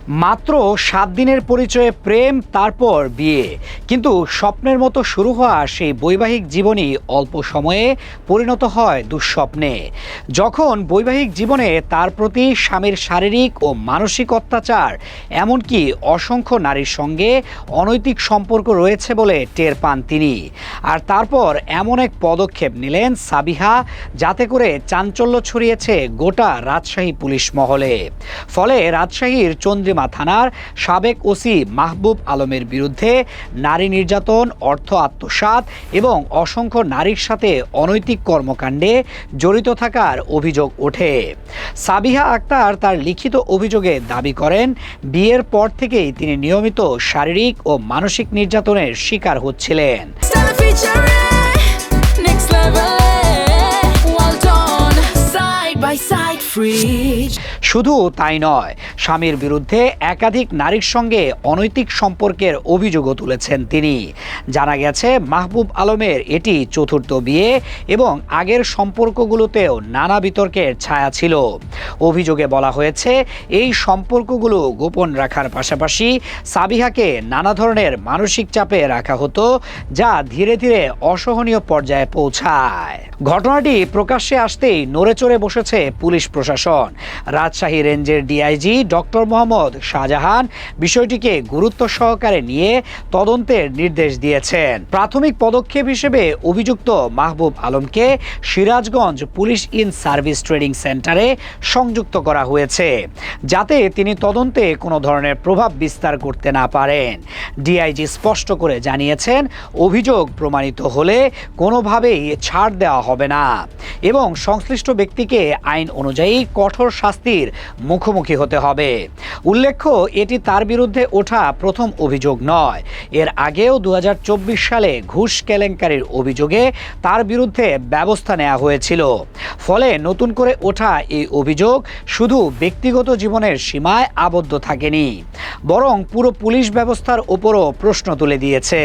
মাত্র ৭ দিনের পরিচয়ে প্রেম, তারপর বিয়ে। কিন্তু স্বপ্নের মতো শুরু হওয়া সেই বৈবাহিক জীবনই অল্প সময়ে পরিণত হয় দুঃস্বপ্নে। যখন বৈবাহিক জীবনে তার প্রতি স্বামীর শারীরিক ও মানসিক অত্যাচার, এমনকি অসংখ্য নারীর সঙ্গে অনৈতিক সম্পর্ক রয়েছে বলে টের পান তিনি। আর তারপর এমন এক পদক্ষেপ নিলেন সাবিহা, যাতে করে চাঞ্চল্য ছড়িয়েছে গোটা রাজশাহী পুলিশ মহলে। ফলে রাজশাহীর চন্দ্রিমা থানার সাবেক ওসি মাহবুব আলমের বিরুদ্ধে নারী নির্যাতন, অর্থ আত্মসাৎ এবং অসংখ্য নারীর সাথে অনৈতিক কর্মকাণ্ডে জড়িত থাকার অভিযোগ ওঠে। সাবিহা আক্তার তার লিখিত অভিযোগে দাবি করেন, বিয়ের পর থেকেই তিনি নিয়মিত শারীরিক ও মানসিক নির্যাতনের শিকার হচ্ছিলেন। শুধু তাই নয়, স্বামীর বিরুদ্ধে একাধিক নারীর সঙ্গে অনৈতিক সম্পর্কের অভিযোগও তুলেছেন তিনি। জানা গেছে, মাহবুব আলমের এটি চতুর্থ বিয়ে এবং আগের সম্পর্কগুলোতেও নানা বিতর্কের ছায়া ছিল। অভিযোগে বলা হয়েছে, এই সম্পর্কগুলো গোপন রাখার পাশাপাশি সাবিহাকে নানা ধরনের মানসিক চাপে রাখা হতো, যা ধীরে ধীরে অসহনীয় পর্যায়ে পৌঁছায়। ঘটনাটি প্রকাশ্যে আসতেই নড়েচড়ে বসেছে পুলিশ প্রশাসন। রাজশাহী রেঞ্জের ডিআইজি ডক্টর মোহাম্মদ শাহজাহান বিষয়টিকে গুরুত্ব সহকারে নিয়ে তদন্তের নির্দেশ দিয়েছেন। প্রাথমিক পদক্ষেপ হিসেবে অভিযুক্ত মাহবুব আলমকে Sirajganj police in service training সেন্টারে সংযুক্ত করা হয়েছে, যাতে তিনি তদন্তে কোনো ধরনের প্রভাব বিস্তার করতে না পারেন। ডিআইজি স্পষ্ট করে জানিয়েছেন, অভিযোগ প্রমাণিত হলে কোনোভাবেই ছাড় দেওয়া হবে না এবং সংশ্লিষ্ট ব্যক্তিকে আইন অনুযায়ী কঠোর শাস্তির মুখোমুখি হতে হবে। উল্লেখ্য, এটি তার বিরুদ্ধে ওঠা প্রথম অভিযোগ নয়। এর আগেও ২০২৪ সালে ঘুষ কেলেঙ্কারির অভিযোগে তার বিরুদ্ধে ব্যবস্থা নেওয়া হয়েছিল। ফলে নতুন করে ওঠা এই অভিযোগ শুধু ব্যক্তিগত জীবনের সীমায় আবদ্ধ থাকেনি, বরং পুরো পুলিশ ব্যবস্থার ওপরও প্রশ্ন তুলে দিয়েছে।